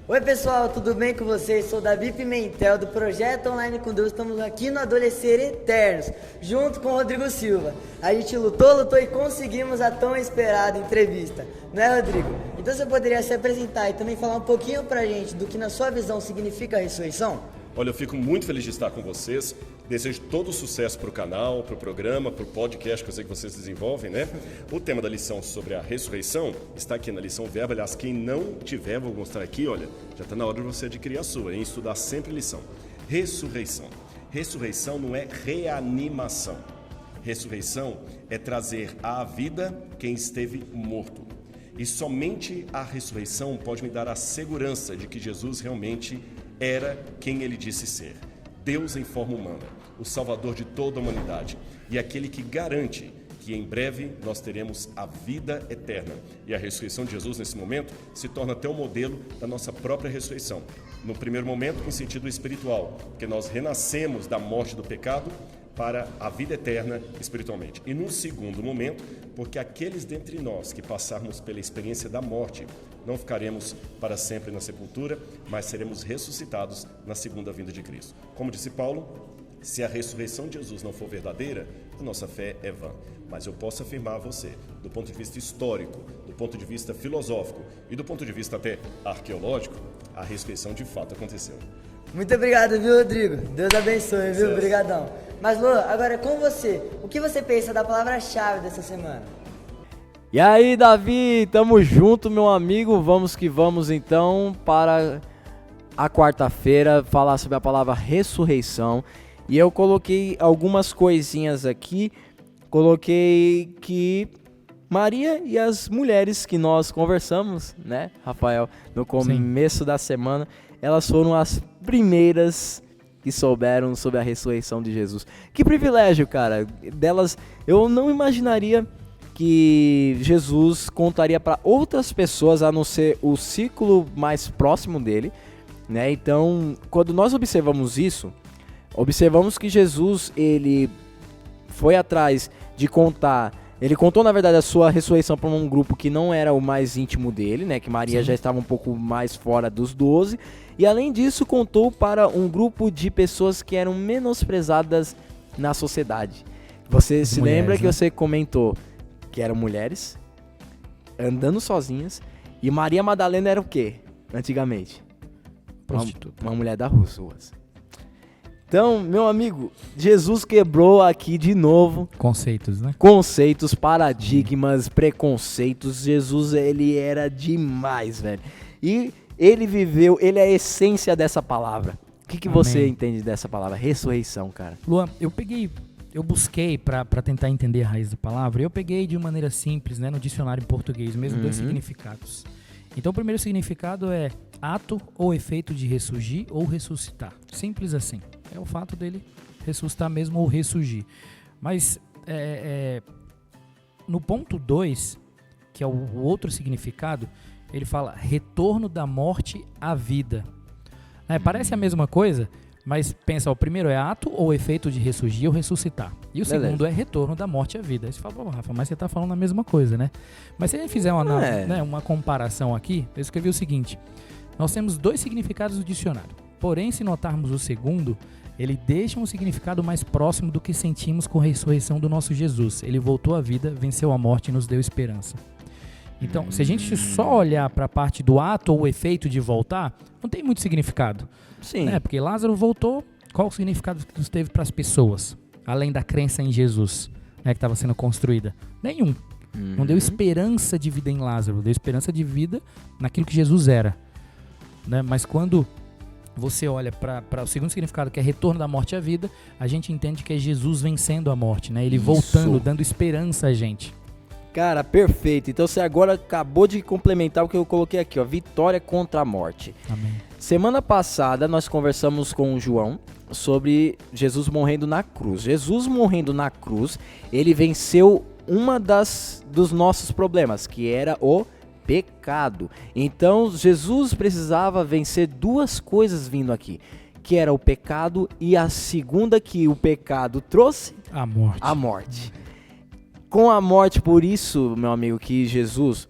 Oi pessoal, tudo bem com vocês? Sou Davi Pimentel do Projeto Online com Deus. Estamos aqui no Adolescer Eternos, junto com o Rodrigo Silva. A gente lutou e conseguimos a tão esperada entrevista, não é, Rodrigo? Então você poderia se apresentar e também falar um pouquinho pra gente do que na sua visão significa a ressurreição? Olha, eu fico muito feliz de estar com vocês. Desejo todo o sucesso para o canal, para o programa, para o podcast que eu sei que vocês desenvolvem, né? O tema da lição sobre a ressurreição está aqui na lição verbo. Aliás, quem não tiver, vou mostrar aqui, olha, já está na hora de você adquirir a sua, em estudar sempre lição. Ressurreição. Ressurreição não é reanimação. Ressurreição é trazer à vida quem esteve morto. E somente a ressurreição pode me dar a segurança de que Jesus realmente era quem ele disse ser. Deus em forma humana, o Salvador de toda a humanidade e aquele que garante que em breve nós teremos a vida eterna. E a ressurreição de Jesus, nesse momento, se torna até um modelo da nossa própria ressurreição. No primeiro momento, em sentido espiritual, porque nós renascemos da morte do pecado para a vida eterna espiritualmente. E num segundo momento, porque aqueles dentre nós que passarmos pela experiência da morte, não ficaremos para sempre na sepultura, mas seremos ressuscitados na segunda vinda de Cristo. Como disse Paulo, se a ressurreição de Jesus não for verdadeira, a nossa fé é vã. Mas eu posso afirmar a você, do ponto de vista histórico, do ponto de vista filosófico e do ponto de vista até arqueológico, a ressurreição de fato aconteceu. Muito obrigado, viu, Rodrigo? Deus abençoe, viu? Obrigadão. Mas, Lô, agora é com você. O que você pensa da palavra-chave dessa semana? E aí, Davi, tamo junto, meu amigo. Vamos que vamos, então, para a quarta-feira, falar sobre a palavra ressurreição. E eu coloquei algumas coisinhas aqui. Coloquei que Maria e as mulheres que nós conversamos, né, Rafael, no começo da semana, elas foram as primeiras que souberam sobre a ressurreição de Jesus. Que privilégio, cara. Delas, eu não imaginaria que Jesus contaria para outras pessoas, a não ser o círculo mais próximo dele, né? Então, quando nós observamos isso, observamos que Jesus, ele foi atrás de contar. Ele contou, na verdade, a sua ressurreição para um grupo que não era o mais íntimo dele, né? Que Maria já estava um pouco mais fora dos 12. E, além disso, contou para um grupo de pessoas que eram menosprezadas na sociedade. Você se lembra que você comentou que eram mulheres, andando sozinhas, e Maria Madalena era o quê, antigamente? Prostituta. Uma mulher das ruas. Então, meu amigo, Jesus quebrou aqui de novo Conceitos, né? conceitos, paradigmas, preconceitos. Jesus, ele era demais, velho. E ele viveu, ele é a essência dessa palavra. O que você entende dessa palavra? Ressurreição, cara. Luan, eu busquei pra tentar entender a raiz da palavra, eu peguei de maneira simples, né, no dicionário em português, mesmo dois significados. Então o primeiro significado é ato ou efeito de ressurgir ou ressuscitar. Simples assim. É o fato dele ressuscitar mesmo ou ressurgir. Mas no ponto 2, que é o outro significado, ele fala retorno da morte à vida. Parece a mesma coisa, mas pensa, o primeiro é ato ou efeito de ressurgir ou ressuscitar. E o segundo é retorno da morte à vida. Aí você fala, Rafa, mas você está falando a mesma coisa, né? Mas se a gente fizer uma comparação aqui, eu escrevi o seguinte: nós temos dois significados do dicionário. Porém, se notarmos o segundo, ele deixa um significado mais próximo do que sentimos com a ressurreição do nosso Jesus. Ele voltou à vida, venceu a morte e nos deu esperança. Então, se a gente só olhar para a parte do ato ou o efeito de voltar, não tem muito significado. Sim. Né? Porque Lázaro voltou, qual o significado que isso teve para as pessoas? Além da crença em Jesus, né, que estava sendo construída? Nenhum. Não deu esperança de vida em Lázaro, deu esperança de vida naquilo que Jesus era. Né? Mas quando você olha para o segundo significado, que é retorno da morte à vida, a gente entende que é Jesus vencendo a morte, né? Ele voltando, dando esperança a gente. Cara, perfeito. Então você agora acabou de complementar o que eu coloquei aqui, ó, vitória contra a morte. Amém. Semana passada nós conversamos com o João sobre Jesus morrendo na cruz. Jesus morrendo na cruz, ele venceu uma dos nossos problemas, que era o pecado. Então Jesus precisava vencer duas coisas vindo aqui, que era o pecado e a segunda que o pecado trouxe, a morte. Com a morte, por isso, meu amigo, que Jesus,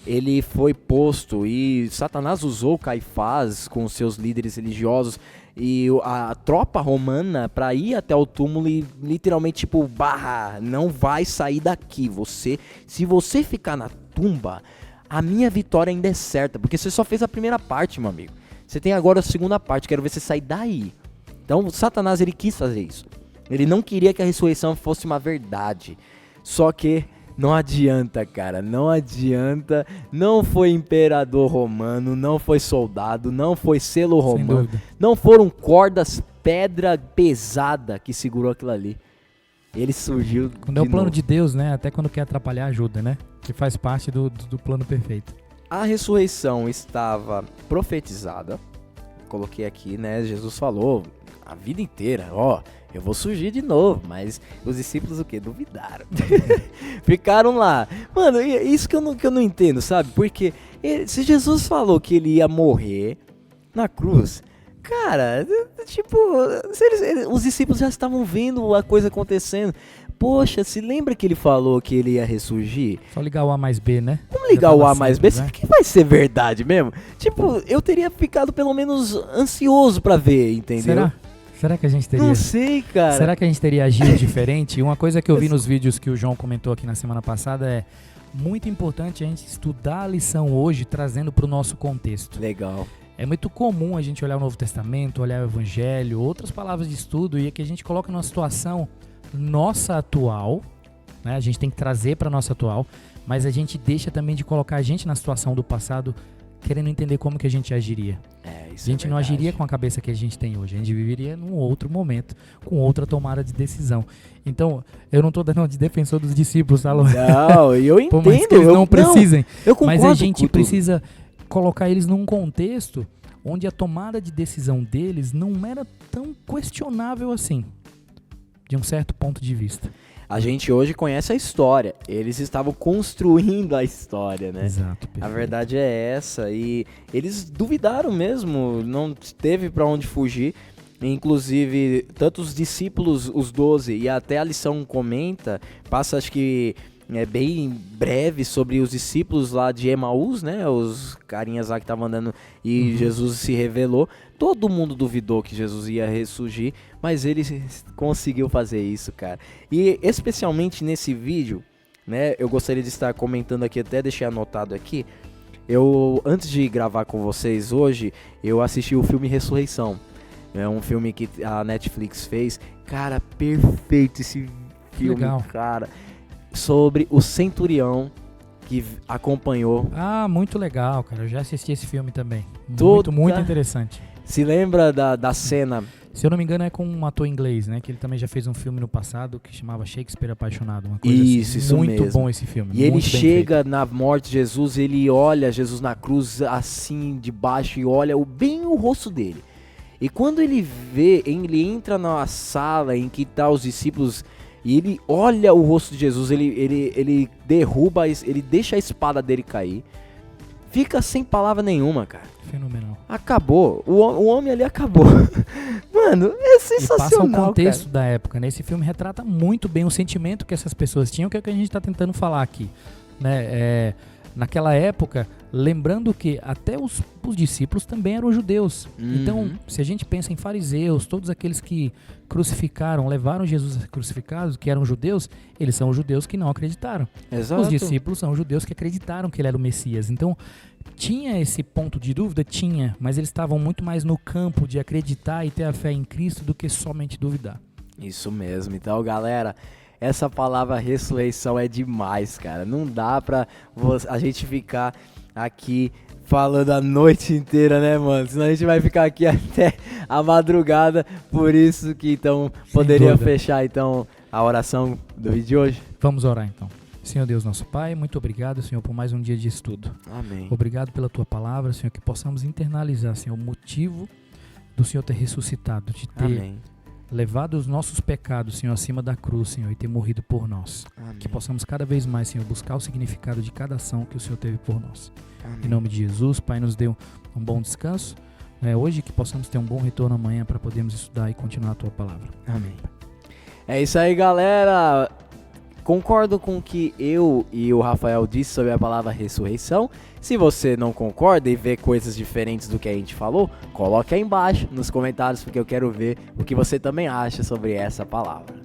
ele foi posto e Satanás usou Caifás com seus líderes religiosos e a tropa romana para ir até o túmulo e literalmente tipo, barra, não vai sair daqui, se você ficar na tumba, a minha vitória ainda é certa, porque você só fez a primeira parte, meu amigo. Você tem agora a segunda parte, quero ver você sair daí. Então Satanás, ele quis fazer isso. Ele não queria que a ressurreição fosse uma verdade. Só que não adianta, cara, não adianta. Não foi imperador romano, não foi soldado, não foi selo romano, não foram cordas, pedra pesada que segurou aquilo ali. Ele surgiu quando é o plano de Deus, né? Até quando quer atrapalhar, ajuda, né? Que faz parte do plano perfeito. A ressurreição estava profetizada. Coloquei aqui, né? Jesus falou a vida inteira, eu vou surgir de novo, mas os discípulos o quê? Duvidaram. Ficaram lá. Mano, isso que eu não entendo, sabe? Porque se Jesus falou que ele ia morrer na cruz, cara, tipo, os discípulos já estavam vendo a coisa acontecendo. Poxa, se lembra que ele falou que ele ia ressurgir? Só ligar o A mais B, né? Vamos ligar o A mais B, né? Que vai ser verdade mesmo? Tipo, eu teria ficado pelo menos ansioso pra ver, entendeu? Será que a gente teria... Não sei, cara. Será que a gente teria agido diferente? Uma coisa que eu vi nos vídeos que o João comentou aqui na semana passada é muito importante a gente estudar a lição hoje, trazendo para o nosso contexto. Legal. É muito comum a gente olhar o Novo Testamento, olhar o Evangelho, outras palavras de estudo, e é que a gente coloca numa situação nossa atual, né? A gente tem que trazer para nossa atual, mas a gente deixa também de colocar a gente na situação do passado, querendo entender como que a gente agiria. A gente não agiria com a cabeça que a gente tem hoje, a gente viveria num outro momento, com outra tomada de decisão. Então, eu não estou dando de defensor dos discípulos, tá? Não, eu entendo. Por mais que eles não precisem, eu concordo, mas a gente precisa colocar eles num contexto onde a tomada de decisão deles não era tão questionável assim, de um certo ponto de vista. A gente hoje conhece a história, eles estavam construindo a história, né? Exato, perfeito. A verdade é essa, e eles duvidaram mesmo, não teve pra onde fugir. Inclusive, tanto os discípulos, os 12, e até a lição comenta, passa acho que bem breve sobre os discípulos lá de Emaús, né? Os carinhas lá que estavam andando e Jesus se revelou. Todo mundo duvidou que Jesus ia ressurgir, mas ele conseguiu fazer isso, cara. E especialmente nesse vídeo, né? Eu gostaria de estar comentando aqui, até deixei anotado aqui. Antes de gravar com vocês hoje, eu assisti o filme Ressurreição. É um filme que a Netflix fez. Cara, perfeito esse filme, legal. Cara. Sobre o centurião que acompanhou. Ah, muito legal, cara. Eu já assisti esse filme também. Muito interessante. Se lembra da cena? Se eu não me engano, é com um ator inglês, né? Que ele também já fez um filme no passado que chamava Shakespeare Apaixonado. Uma coisa isso assim. Muito mesmo. Bom esse filme. E ele chega na morte de Jesus, ele olha Jesus na cruz assim de baixo e olha bem o rosto dele. E quando ele entra na sala em que tá os discípulos e ele olha o rosto de Jesus, ele derruba, ele deixa a espada dele cair. Fica sem palavra nenhuma, cara. Fenomenal. Acabou. O homem ali acabou. Mano, é sensacional, e passa o contexto cara. Da época, né? Esse filme retrata muito bem o sentimento que essas pessoas tinham, que é o que a gente tá tentando falar aqui, né? Naquela época, lembrando que até os discípulos também eram judeus. Então, se a gente pensa em fariseus, todos aqueles que crucificaram, levaram Jesus crucificado, que eram judeus, eles são os judeus que não acreditaram. Exato. Os discípulos são os judeus que acreditaram que ele era o Messias. Então, tinha esse ponto de dúvida? Tinha, mas eles estavam muito mais no campo de acreditar e ter a fé em Cristo do que somente duvidar. Isso mesmo. Então, galera, essa palavra ressurreição é demais, cara. Não dá pra a gente ficar aqui falando a noite inteira, né, mano? Senão a gente vai ficar aqui até a madrugada. Por isso que, então, poderia fechar, então, a oração do vídeo de hoje. Vamos orar, então. Senhor Deus, nosso Pai, muito obrigado, Senhor, por mais um dia de estudo. Amém. Obrigado pela Tua palavra, Senhor, que possamos internalizar, Senhor, o motivo do Senhor ter ressuscitado, de ter levado os nossos pecados, Senhor, acima da cruz, Senhor, e ter morrido por nós. Amém. Que possamos cada vez mais, Senhor, buscar o significado de cada ação que o Senhor teve por nós. Amém. Em nome de Jesus, Pai, nos dê um bom descanso. Hoje que possamos ter um bom retorno amanhã para podermos estudar e continuar a Tua palavra. Amém. É isso aí, galera. concordam com o que eu e o Rafael disse sobre a palavra ressurreição? Se você não concorda e vê coisas diferentes do que a gente falou, coloque aí embaixo nos comentários, porque eu quero ver o que você também acha sobre essa palavra.